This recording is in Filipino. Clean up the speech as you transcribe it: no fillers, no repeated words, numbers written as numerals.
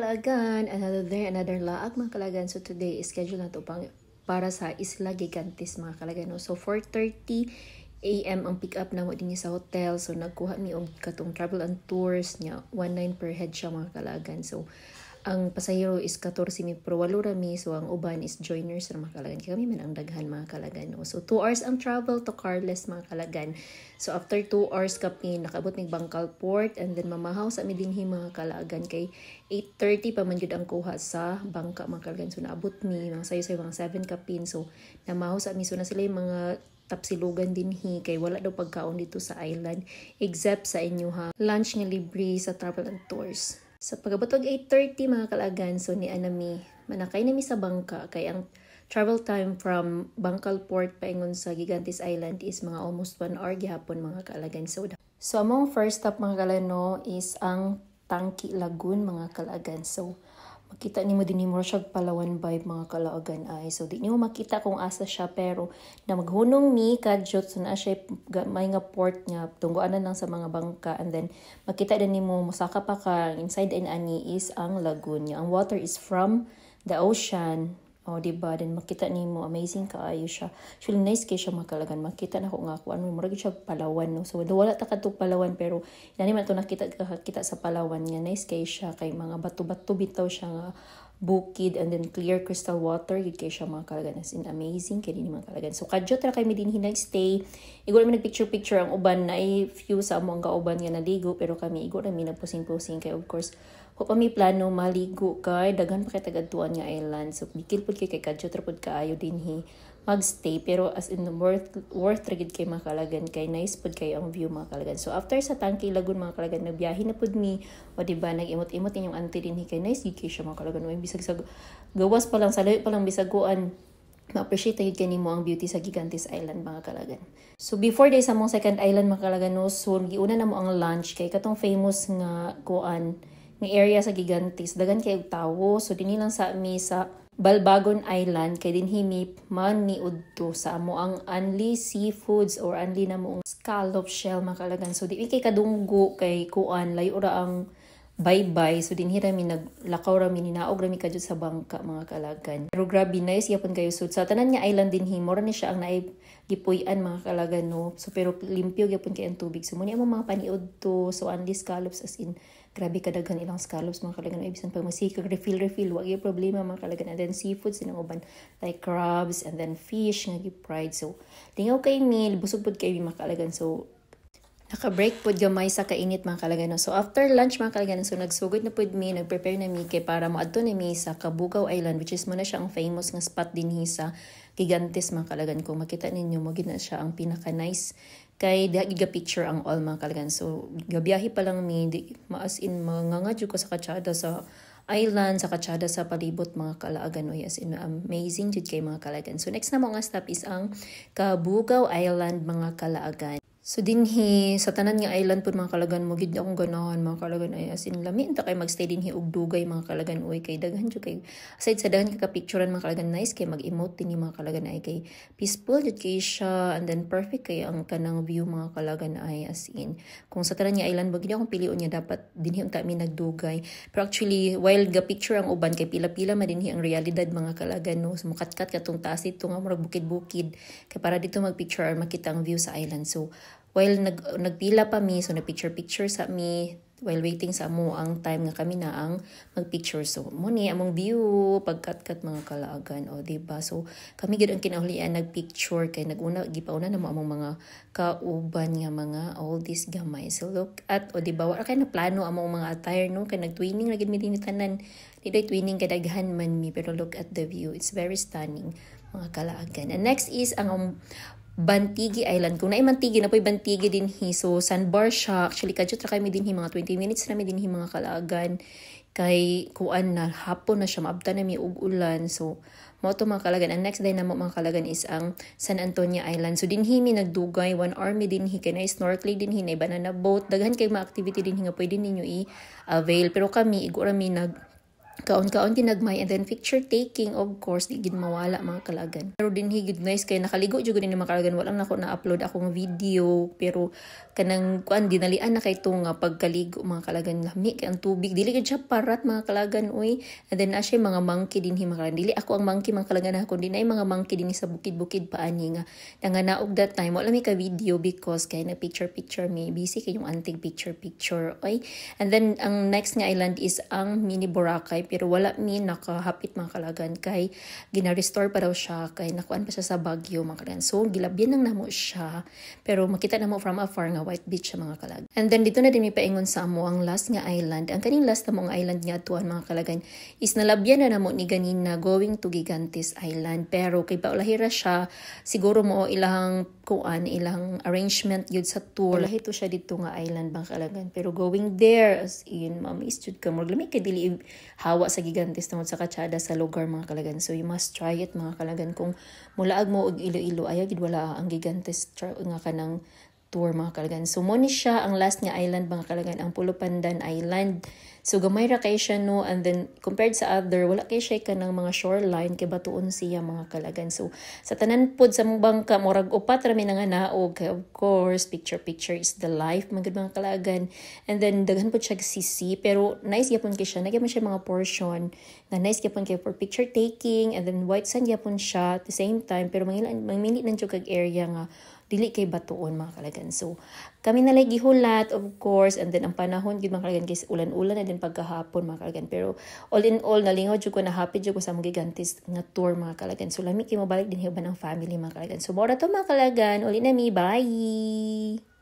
kalagan, another laag mga kalagan. So today is schedule na to para sa Isla Gigantes mga kalagan. No? So 4:30 AM ang pick up na mo din sa hotel. So nagkuha mi og katong travel and tours niya 19 per head siya mga kalagan. So ang pasahero is 14 mi pero 8 rami, so ang uban is joiners na mga kalagan. Kami man ang daghan mga kalagan. No? So 2 hours ang travel to Carles mga kalagan. So after 2 hours kami nakabot mig Bangkal Port and then mamahaw sa mi dinhi mga kalagan kay 8:30 pa man gyud ang kuha sa bangka mga kalagan. So naabot mi mga sayo mga 7 kapin. So namahaw sa mi, so na sila yung mga tapsilugan dinhi kay wala daw pagkaon dito sa island except sa inyo ha lunch nga libre sa travel and tours. Sa pagabotog 8:30 mga kalagan, so ni anami manakay nami sa bangka kay ang travel time from Bangkal Port paingon sa Gigantes Island is mga almost 1 hour gihapon mga kalagan. So among first stop mga kalagan no, is ang Tangki Lagoon mga kalagan. So makita nimo dinhi mo siya Palawan vibe mga kalagan ay. So di nimo makita kung asa siya pero na maghunong mi kadjot so na siya may nga port nga tungguanan lang sa mga bangka and then makita din nimo mosaka pa ka inside and ani is ang lagoon niya. Ang water is from the ocean. O diba, then makita nimo amazing kaayo siya. Actually nice kay siya makalagan. Makita na ko nga ko ano murag siya Palawan no. So wala ta kadto Palawan pero inani man to nakita sa Palawan nga nice kay siya kay mga bato-bato bitaw siya nga bukid and then clear crystal water gid kay siya makalagan as in amazing kay dinhi makalagan. So kadyo tra kay mi dinhi nagstay. Igo mi nagpicture ang uban na ay few sa among kauban nga naligo pero kami igo na mi nagposing-posing kay of course ko pa mi plano maligo kay daghan pa kay tagadtuan nga island. So bikil pud kay kadyo tra pud kaayo dinhi magstay pero as in worth ra gid kay makalagan kay nice pud kay ang view makalagan. So after sa Tangki Lagoon makalagan nagbiyahe na pud mi o diba nag-imot-imot inyong auntie dinhi kay nice gid kay siya makalagan. May bisag sa gawas pa lang sa layo pa lang bisaguan ma-appreciate gid kay nimo ang beauty sa Gigantes Island mga kalagan. So before day sa mong second island mga kalagan no, so giuna na mo ang lunch kay katong famous nga kuan nga area sa Gigantes daghan kay tawo. So dinhi lang sa mi sa Balbagon Island kay dinhi mi man ni udto sa amo ang only seafoods or only na mo scallop shell makalagan. So di kay kadunggo kay kuan layo ra ang bye-bye. So dinhi ra mi naglakaw ra mi ninaog ra mi kadto sa bangka mga kalagan. Pero grabe nice yapon kayo. So sa tanan nga island dinhi mora ni siya ang naay gipuy-an mga kalagan no. So pero limpyo gyapon kay ang tubig. So muni amo mga paniud to so only scallops as in grabe kadaghan ilang scallops mga kalagan. Ibisan pag masikag refill wa gyud problema mga kalagan. And then seafoods din ang uban like crabs and then fish nga gi-fried. So lingaw kay meal busog pud kay mga kalagan. So naka-break pod gamay sa kainit mga kalagan. So after lunch mga kalagan, so nagsugod na pod mi, nagprepare na mi kay para moadto na mi sa Cabugao Island which is mo na siya ang famous nga spot dinhi sa Gigantes mga kalagan. Kung makita ninyo mo gid na siya ang pinaka nice kay diha giga picture ang all mga kalagan. So gabiyahe pa lang mi maas in mga jud ko sa katsada sa island sa katsada sa palibot mga kalagan oy as in amazing jud kay mga kalagan. So next na mo nga stop is ang Cabugao Island mga kalagan. So dinhi sa tanan nga island pud mga kalagan mo gid akong ganahan mga kalagan ay as in lami ta kay magstay dinhi og dugay mga kalagan oy kay daghan jud kay aside sa daghan ka picturean mga kalagan nice kay mag-emote dinhi mga kalagan ay kay peaceful jud kay siya and then perfect kay ang kanang view mga kalagan ay as in kung sa tanan nga island mo gid akong pilion niya dapat dinhi unta mi nagdugay pero actually while ga picture ang uban kay pila-pila man dinhi ang realidad mga kalagan no so mukatkat katong taas ito nga murag bukid-bukid kay para dito magpicture or makita ang view sa island. So while nagpila pa mi, so nagpicture sa mi while waiting sa amo ang time nga kami na ang magpicture. So muni among view pagkat-kat mga kalagan o diba. So kami gid ang kinahulian nagpicture kay naguna gipauna na mo among mga kauban nga mga all this gamay. So look at o diba wala kay na plano among mga attire no kay nagtwinning ra gid mi dinhi tanan. Di twinning kay daghan man mi pero look at the view. It's very stunning mga kalagan. And next is ang Bantigi Island. Kung naay Bantigi na po'y Bantigi din hi. So sandbar siya. Actually kadyo tra kami din hi mga 20 minutes na mi din hi mga kalagan. Kay kuan na hapon na siya maabta na mi og ulan. So mo to mga kalagan. Ang next day na mo mga kalagan is ang San Antonio Island. So dinhi mi nagdugay 1 hour mi dinhi kay na snorkeling dinhi na banana boat. Daghan kay mga activity dinhi nga pwede ninyo i-avail. Pero kami igura mi kaon-kaon ginagmay, and then picture taking, of course di gid mawala mga kalagan. Pero din higid nice kay nakaligo jud ni mga kalagan, walang nako na-upload akong video, pero kanang kuan dinalian na kay to nga pagkaligo mga kalagan, lami kay ang tubig, dili gid siya parat mga kalagan oy. And then asya mga monkey din mga kalagan, dili ako ang monkey mga kalagan, ako din ay mga monkey din sa bukid-bukid paani nga nanganaog that time wala mi ka video because kay na picture me busy kay yung anting picture oy. And then ang next nga island is ang Mini Boracay, pero wala mi nakahapit mga kalagan kay gina-restore pa daw siya kay nakuan pa siya sa Baguio mga kalagan. So gilabyan nang namo siya, pero makita namo from afar nga white beach siya mga kalagan. And then dito na din mi paingon sa amo ang last nga island. Ang kaning last na mong island nga tuan mga kalagan is nalabyan na namo ni ganina going to Gigantes Island, pero kay paulahira siya siguro mo ilang kuan ilang arrangement yun sa tour. Lahi to siya dito nga island mga kalagan, pero going there as in mamistud ka mo lami kay dili hawa sa Gigantes tungod sa katsada sa lugar mga kalagan. So you must try it mga kalagan. Kung mulaag mo og Iloilo ayaw gid wala ang Gigantes nga kanang tour mga kalagan. So mo ni siya ang last nga island mga kalagan, ang Pulo Pandan Island. So gamay ra kay siya no, and then compared sa other wala kay siya kanang mga shoreline kay batuon siya mga kalagan. So sa tanan pod sa mong bangka murag upat ra mi nga naog kay of course picture is the life mga kalagan. And then daghan pod siya sisi, pero nice gyapon kay siya, nagyapon siya mga portion na nice gyapon kay for picture taking, and then white sand gyapon siya at the same time, pero mangili nang jud kag area nga dili kay batuon mga kalagan. So kami na lagi gihulat of course, and then ang panahon gid mga kalagan kay ulan-ulan na din pagkahapon mga kalagan, pero all in all nalingaw jud ko na happy jud ko sa mga Gigantes nga tour mga kalagan. So lami kay mabalik din hiuban ng family mga kalagan. So mora to mga kalagan, uli na mi, bye.